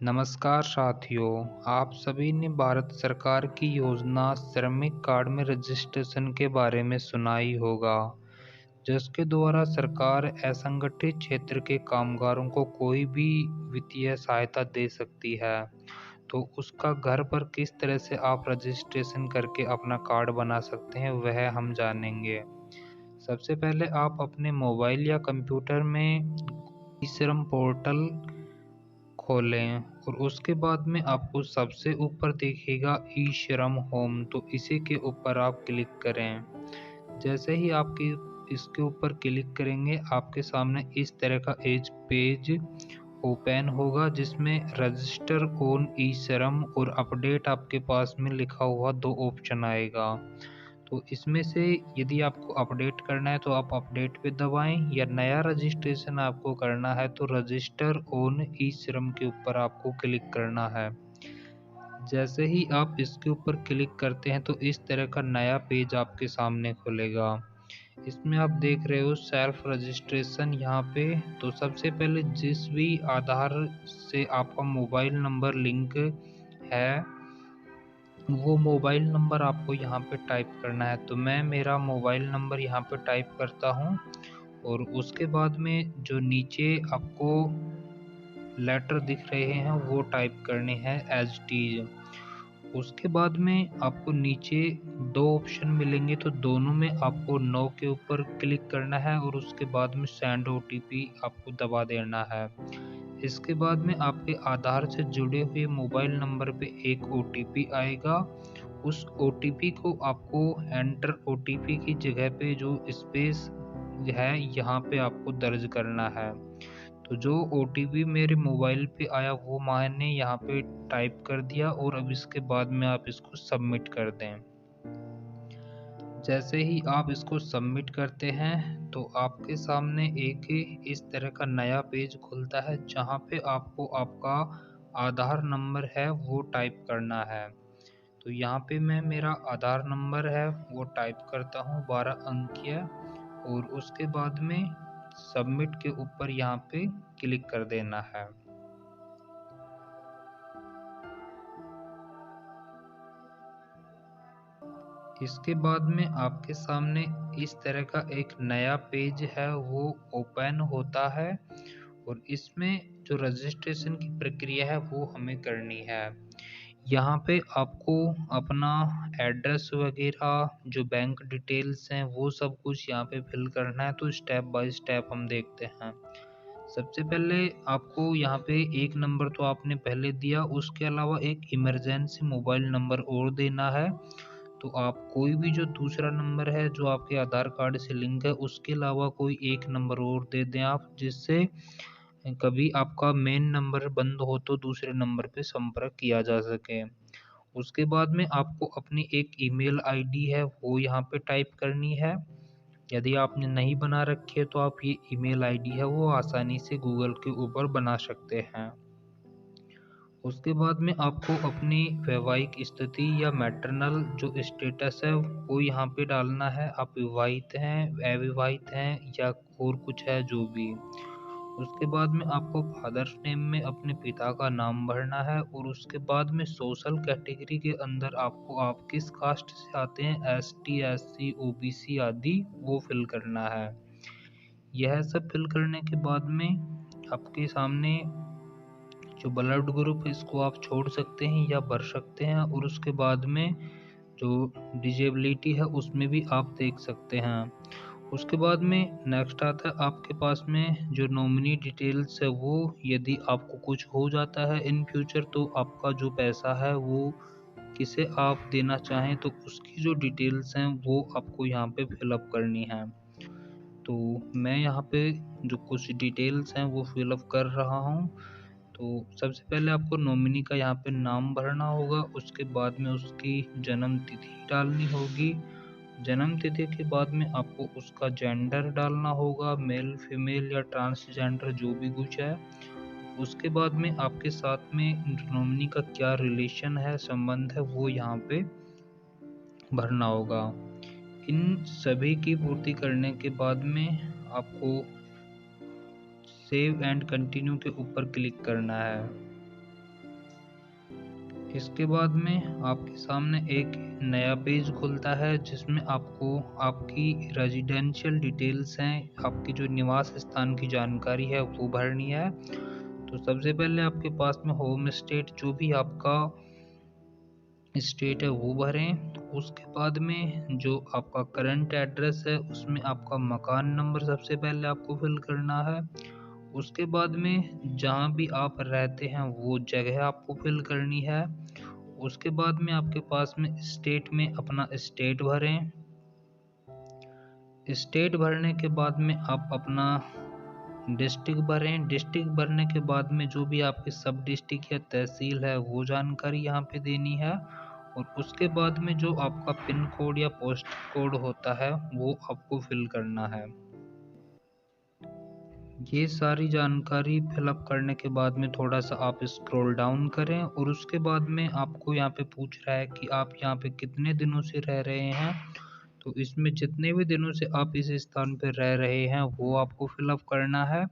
नमस्कार साथियों, आप सभी ने भारत सरकार की योजना श्रमिक कार्ड में रजिस्ट्रेशन के बारे में सुना ही होगा, जिसके द्वारा सरकार असंगठित क्षेत्र के कामगारों को कोई भी वित्तीय सहायता दे सकती है। तो उसका घर पर किस तरह से आप रजिस्ट्रेशन करके अपना कार्ड बना सकते हैं, वह हम जानेंगे। सबसे पहले आप अपने मोबाइल या कंप्यूटर में ई श्रम पोर्टल खोलें और उसके बाद में आपको सबसे ऊपर दिखेगा ई श्रम होम, तो इसी के ऊपर आप क्लिक करें। जैसे ही आपकी इसके ऊपर क्लिक करेंगे, आपके सामने इस तरह का एज पेज ओपन होगा जिसमें रजिस्टर ऑन ई श्रम और अपडेट आपके पास में लिखा हुआ दो ऑप्शन आएगा। तो इसमें से यदि आपको अपडेट करना है तो आप अपडेट पे दबाएं, या नया रजिस्ट्रेशन आपको करना है तो रजिस्टर ऑन ई श्रम के ऊपर आपको क्लिक करना है। जैसे ही आप इसके ऊपर क्लिक करते हैं तो इस तरह का नया पेज आपके सामने खुलेगा। इसमें आप देख रहे हो सेल्फ रजिस्ट्रेशन यहाँ पे। तो सबसे पहले जिस भी आधार से आपका मोबाइल नंबर लिंक है, वो मोबाइल नंबर आपको यहाँ पे टाइप करना है। तो मैं मेरा मोबाइल नंबर यहाँ पे टाइप करता हूँ और उसके बाद में जो नीचे आपको लेटर दिख रहे हैं वो टाइप करने हैं एज टी। उसके बाद में आपको नीचे दो ऑप्शन मिलेंगे, तो दोनों में आपको नो के ऊपर क्लिक करना है और उसके बाद में सेंड ओटीपी आपको दबा देना है। इसके बाद में आपके आधार से जुड़े हुए मोबाइल नंबर पे एक ओटीपी आएगा। उस ओटीपी को आपको एंटर ओटीपी की जगह पे जो स्पेस है यहाँ पे आपको दर्ज करना है। तो जो ओटीपी मेरे मोबाइल पे आया वो मैंने यहाँ पे टाइप कर दिया और अब इसके बाद में आप इसको सबमिट कर दें। जैसे ही आप इसको सबमिट करते हैं तो आपके सामने एक इस तरह का नया पेज खुलता है जहाँ पे आपको आपका आधार नंबर है वो टाइप करना है। तो यहाँ पे मैं मेरा आधार नंबर है वो टाइप करता हूँ 12 अंकीय, और उसके बाद में सबमिट के ऊपर यहाँ पे क्लिक कर देना है। इसके बाद में आपके सामने इस तरह का एक नया पेज है वो ओपन होता है और इसमें जो रजिस्ट्रेशन की प्रक्रिया है वो हमें करनी है। यहाँ पे आपको अपना एड्रेस वगैरह जो बैंक डिटेल्स हैं वो सब कुछ यहाँ पे फिल करना है। तो स्टेप बाय स्टेप हम देखते हैं। सबसे पहले आपको यहाँ पे एक नंबर तो आपने पहले दिया, उसके अलावा एक इमरजेंसी मोबाइल नंबर और देना है। तो आप कोई भी जो दूसरा नंबर है जो आपके आधार कार्ड से लिंक है उसके अलावा कोई एक नंबर और दे दें आप, जिससे कभी आपका मेन नंबर बंद हो तो दूसरे नंबर पे संपर्क किया जा सके। उसके बाद में आपको अपनी एक ईमेल आईडी है वो यहाँ पे टाइप करनी है। यदि आपने नहीं बना रखी है तो आप ये ईमेल आईडी है वो आसानी से गूगल के ऊपर बना सकते हैं। उसके बाद में आपको अपनी वैवाहिक स्थिति या मैटरनल जो स्टेटस है वो यहाँ पे डालना है। आप विवाहित हैं, अविवाहित हैं या और कुछ है जो भी। उसके बाद में आपको फादर्स नेम में अपने पिता का नाम भरना है और उसके बाद में सोशल कैटेगरी के अंदर आपको आप किस कास्ट से आते हैं, S T, S C, O B C आदि, वो फिल करना है। यह सब फिल करने के बाद में आपके सामने जो ब्लड ग्रुप है इसको आप छोड़ सकते हैं या भर सकते हैं, और उसके बाद में जो डिजेबिलिटी है उसमें भी आप देख सकते हैं। उसके बाद में नेक्स्ट आता है आपके पास में जो नॉमिनी डिटेल्स है वो, यदि आपको कुछ हो जाता है इन फ्यूचर तो आपका जो पैसा है वो किसे आप देना चाहें तो उसकी जो डिटेल्स हैं वो आपको यहाँ पे फिलअप करनी है। तो मैं यहाँ पे जो कुछ डिटेल्स हैं वो फिलअप कर रहा हूँ। तो सबसे पहले आपको नॉमिनी का यहाँ पे नाम भरना होगा, उसके बाद में उसकी जन्म तिथि डालनी होगी। जन्म तिथि के बाद में आपको उसका जेंडर डालना होगा, मेल फीमेल या ट्रांसजेंडर जो भी कुछ है। उसके बाद में आपके साथ में नॉमिनी का क्या रिलेशन है, संबंध है, वो यहाँ पे भरना होगा। इन सभी की पूर्ति करने के बाद में आपको सेव एंड कंटिन्यू के ऊपर क्लिक करना है। इसके बाद में आपके सामने एक नया पेज खुलता है जिसमें आपको आपकी रेजिडेंशियल डिटेल्स हैं, आपकी जो निवास स्थान की जानकारी है वो भरनी है। तो सबसे पहले आपके पास में होम स्टेट जो भी आपका स्टेट है वो भरें। उसके बाद में जो आपका करंट एड्रेस है उसमें आपका मकान नंबर सबसे पहले आपको फिल करना है। उसके बाद में जहाँ भी आप रहते हैं वो जगह आपको फिल करनी है। उसके बाद में आपके पास में स्टेट में अपना स्टेट भरें। स्टेट भरने के बाद में आप अपना डिस्ट्रिक्ट भरें। डिस्ट्रिक्ट भरने के बाद में जो भी आपकी सब डिस्ट्रिक्ट या तहसील है वो जानकारी यहाँ पे देनी है। और उसके बाद में जो आपका पिन कोड या पोस्ट कोड होता है वो आपको फिल करना है। ये सारी जानकारी फिलअप करने के बाद में थोड़ा सा आप स्क्रॉल डाउन करें और उसके बाद में आपको यहाँ पे पूछ रहा है कि आप यहाँ पे कितने दिनों से रह रहे हैं। तो इसमें जितने भी दिनों से आप इस स्थान पर रह रहे हैं वो आपको फिलअप करना है।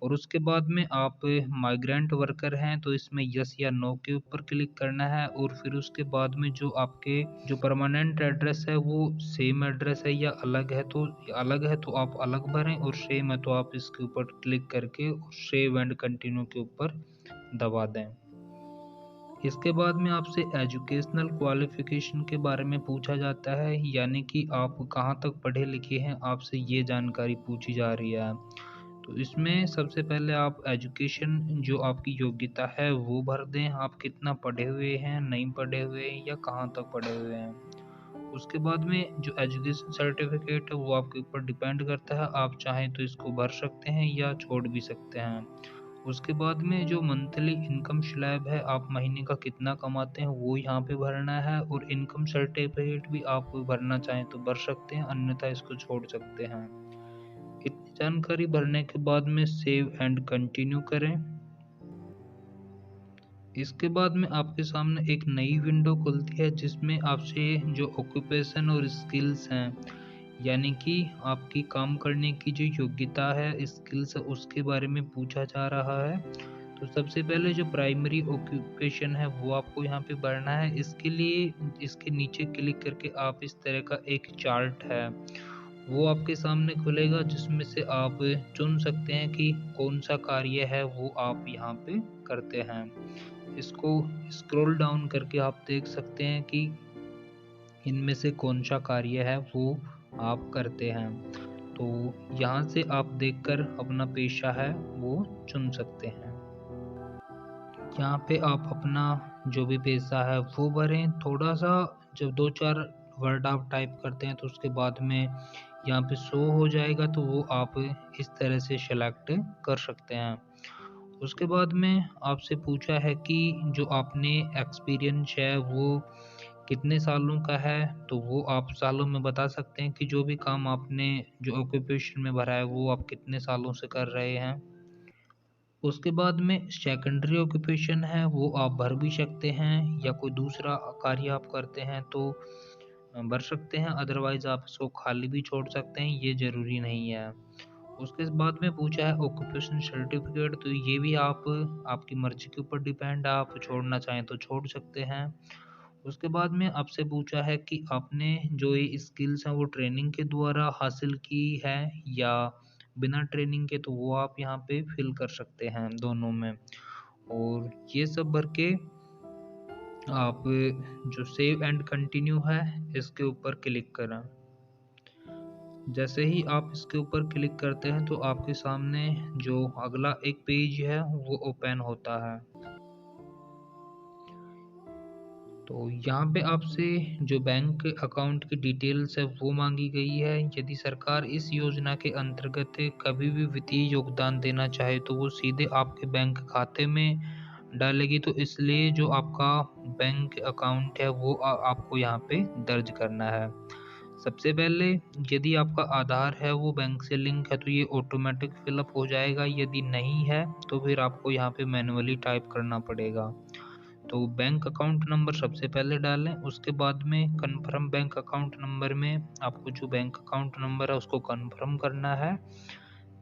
और उसके बाद में आप माइग्रेंट वर्कर हैं तो इसमें यस या नो के ऊपर क्लिक करना है। और फिर उसके बाद में जो आपके जो परमानेंट एड्रेस है वो सेम एड्रेस है या अलग है तो आप अलग भरें, और सेम है तो आप इसके ऊपर क्लिक करके सेव एंड कंटिन्यू के ऊपर दबा दें। इसके बाद में आपसे एजुकेशनल क्वालिफिकेशन के बारे में पूछा जाता है, यानी कि आप कहाँ तक पढ़े लिखे हैं, आपसे ये जानकारी पूछी जा रही है। तो इसमें सबसे पहले आप एजुकेशन जो आपकी योग्यता है वो भर दें। आप कितना पढ़े हुए हैं, नहीं पढ़े हुए हैं या कहाँ तक पढ़े हुए हैं। उसके बाद में जो एजुकेशन सर्टिफिकेट है वो आपके ऊपर डिपेंड करता है, आप चाहें तो इसको भर सकते हैं या छोड़ भी सकते हैं। उसके बाद में जो मंथली इनकम स्लैब है, आप महीने का कितना कमाते हैं वो यहाँ पे भरना है। और इनकम सर्टिफिकेट भी आप भरना चाहें तो भर सकते हैं, अन्यथा इसको छोड़ सकते हैं। इतनी जानकारी भरने के बाद में सेव एंड कंटिन्यू करें। इसके बाद में आपके सामने एक नई विंडो खुलती है जिसमें आपसे जो ऑक्यूपेशन और स्किल्स हैं, यानी कि आपकी काम करने की जो योग्यता है, स्किल्स है, उसके बारे में पूछा जा रहा है। तो सबसे पहले जो प्राइमरी ऑक्यूपेशन है वो आपको यहाँ पे भरना है। इसके लिए इसके नीचे क्लिक करके आप इस तरह का एक चार्ट है वो आपके सामने खुलेगा जिसमें से आप चुन सकते हैं कि कौन सा कार्य है वो आप यहाँ पे करते हैं। इसको स्क्रॉल डाउन करके आप देख सकते हैं कि इनमें से कौन सा कार्य है वो आप करते हैं। तो यहाँ से आप देखकर अपना पेशा है वो चुन सकते हैं। यहाँ पे आप अपना जो भी पेशा है वो भरें। थोड़ा सा जब 2-4 वर्ड आप टाइप करते हैं तो उसके बाद में यहाँ पे शो हो जाएगा, तो वो आप इस तरह से सेलेक्ट कर सकते हैं। उसके बाद में आपसे पूछा है कि जो आपने एक्सपीरियंस है वो कितने सालों का है, तो वो आप सालों में बता सकते हैं कि जो भी काम आपने जो ऑक्यूपेशन में भरा है वो आप कितने सालों से कर रहे हैं। उसके बाद में सेकेंडरी ऑक्यूपेशन है वो आप भर भी सकते हैं, या कोई दूसरा कार्य आप करते हैं तो भर सकते हैं, अदरवाइज आप इसको खाली भी छोड़ सकते हैं, ये ज़रूरी नहीं है। उसके बाद में पूछा है ऑक्यूपेशन सर्टिफिकेट, तो ये भी आप आपकी मर्जी के ऊपर डिपेंड है, आप छोड़ना चाहें तो छोड़ सकते हैं। उसके बाद में आपसे पूछा है कि आपने जो ये स्किल्स हैं वो ट्रेनिंग के द्वारा हासिल की है या बिना ट्रेनिंग के, तो वो आप यहाँ पे फिल कर सकते हैं दोनों में। और ये सब भर के आप जो सेव एंड कंटिन्यू है इसके ऊपर क्लिक करें। जैसे ही आप इसके ऊपर क्लिक करते हैं तो आपके सामने जो अगला एक पेज है वो ओपन होता है। तो यहाँ पे आपसे जो बैंक अकाउंट की डिटेल्स है वो मांगी गई है। यदि सरकार इस योजना के अंतर्गत कभी भी वित्तीय योगदान देना चाहे तो वो सीधे आपके बैंक खाते में डालेगी, तो इसलिए जो आपका बैंक अकाउंट है वो आपको यहाँ पे दर्ज करना है। सबसे पहले यदि आपका आधार है वो बैंक से लिंक है तो ये ऑटोमेटिक फिलअप हो जाएगा, यदि नहीं है तो फिर आपको यहाँ पे मैन्युअली टाइप करना पड़ेगा। तो बैंक अकाउंट नंबर सबसे पहले डालें। उसके बाद में कन्फर्म बैंक अकाउंट नंबर में आपको जो बैंक अकाउंट नंबर है उसको कन्फर्म करना है।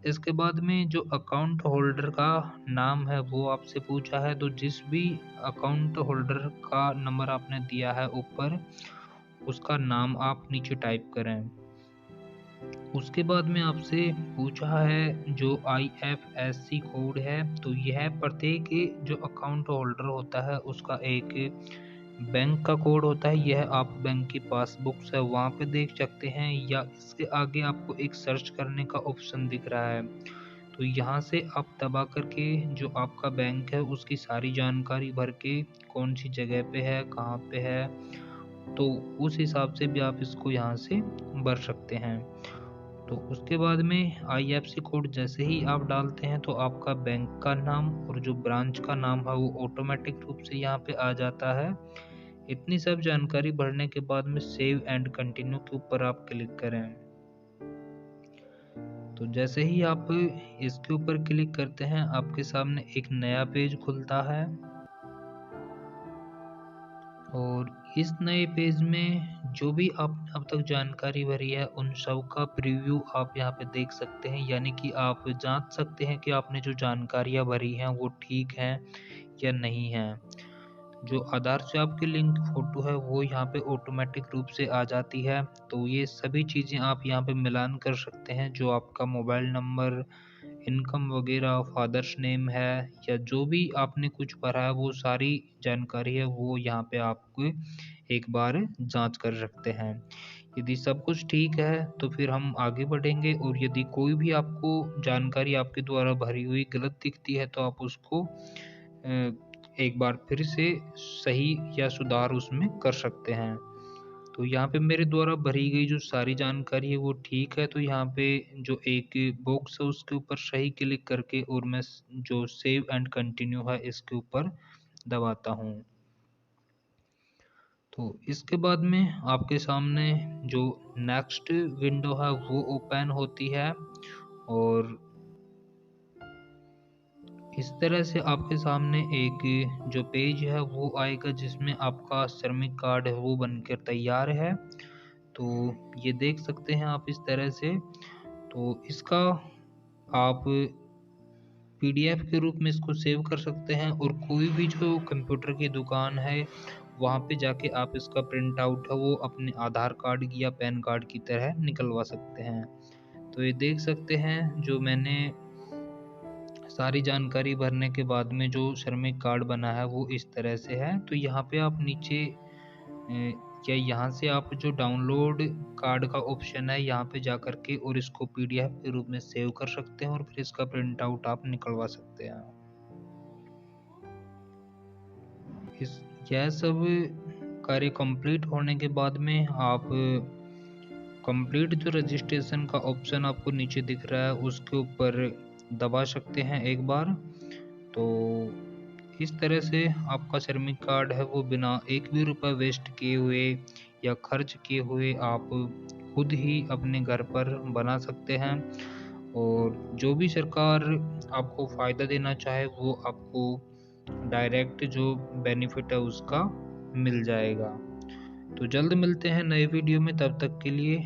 इसके बाद में जो अकाउंट होल्डर का नाम है वो आपसे पूछा है, तो जिस भी अकाउंट होल्डर का नंबर आपने दिया है ऊपर, उसका नाम आप नीचे टाइप करें। उसके बाद में आपसे पूछा है जो IFSC कोड है, तो यह प्रत्येक जो अकाउंट होल्डर होता है उसका एक बैंक का कोड होता है। यह आप बैंक की पासबुक्स है वहाँ पे देख सकते हैं, या इसके आगे आपको एक सर्च करने का ऑप्शन दिख रहा है, तो यहाँ से आप दबा करके जो आपका बैंक है उसकी सारी जानकारी भर के कौन सी जगह पे है, कहाँ पे है, तो उस हिसाब से भी आप इसको यहाँ से भर सकते हैं। तो उसके बाद में IFSC कोड जैसे ही आप डालते हैं तो आपका बैंक का नाम और जो ब्रांच का नाम है वो ऑटोमेटिक रूप से यहाँ पे आ जाता है। इतनी सब जानकारी भरने के बाद में सेव एंड कंटिन्यू के ऊपर आप क्लिक करें। तो जैसे ही आप इसके ऊपर क्लिक करते हैं आपके सामने एक नया पेज खुलता है, और इस नए पेज में जो भी आपने अब तक जानकारी भरी है उन सब का प्रीव्यू आप यहाँ पे देख सकते हैं, यानी कि आप जांच सकते हैं कि आपने जो जानकारियाँ भरी हैं वो ठीक हैं या नहीं हैं। जो आधार से आपकी लिंक फ़ोटो है वो यहाँ पे ऑटोमेटिक रूप से आ जाती है, तो ये सभी चीज़ें आप यहाँ पे मिलान कर सकते हैं। जो आपका मोबाइल नंबर, इनकम वगैरह, फादर्स नेम है, या जो भी आपने कुछ भरा है वो सारी जानकारी है वो यहाँ पे आपको एक बार जांच कर सकते हैं। यदि सब कुछ ठीक है तो फिर हम आगे बढ़ेंगे, और यदि कोई भी आपको जानकारी आपके द्वारा भरी हुई गलत दिखती है तो आप उसको एक बार फिर से सही या सुधार उसमें कर सकते हैं। तो यहाँ पे मेरे द्वारा भरी गई जो सारी जानकारी है वो ठीक है, तो यहाँ पे जो एक बॉक्स है उसके ऊपर सही क्लिक करके और मैं जो सेव एंड कंटिन्यू है इसके ऊपर दबाता हूँ। तो इसके बाद में आपके सामने जो नेक्स्ट विंडो है वो ओपन होती है, और इस तरह से आपके सामने एक जो पेज है वो आएगा जिसमें आपका श्रमिक कार्ड है वो बनकर तैयार है। तो ये देख सकते हैं आप इस तरह से। तो इसका आप PDF के रूप में इसको सेव कर सकते हैं, और कोई भी जो कंप्यूटर की दुकान है वहाँ पे जाके आप इसका प्रिंट आउट है वो अपने आधार कार्ड या पैन कार्ड की तरह निकलवा सकते हैं। तो ये देख सकते हैं जो मैंने सारी जानकारी भरने के बाद में जो श्रमिक कार्ड बना है वो इस तरह से है। तो यहाँ पे आप नीचे या यहाँ से आप जो डाउनलोड कार्ड का ऑप्शन है यहाँ पे जा कर के और इसको PDF के रूप में सेव कर सकते हैं, और फिर इसका प्रिंट आउट आप निकलवा सकते हैं। यह सब कार्य कंप्लीट होने के बाद में आप कंप्लीट जो रजिस्ट्रेशन का ऑप्शन आपको नीचे दिख रहा है उसके ऊपर दबा सकते हैं एक बार। तो इस तरह से आपका श्रमिक कार्ड है वो बिना एक भी रुपए वेस्ट किए हुए या खर्च किए हुए आप खुद ही अपने घर पर बना सकते हैं, और जो भी सरकार आपको फ़ायदा देना चाहे वो आपको डायरेक्ट जो बेनिफिट है उसका मिल जाएगा। तो जल्द मिलते हैं नए वीडियो में, तब तक के लिए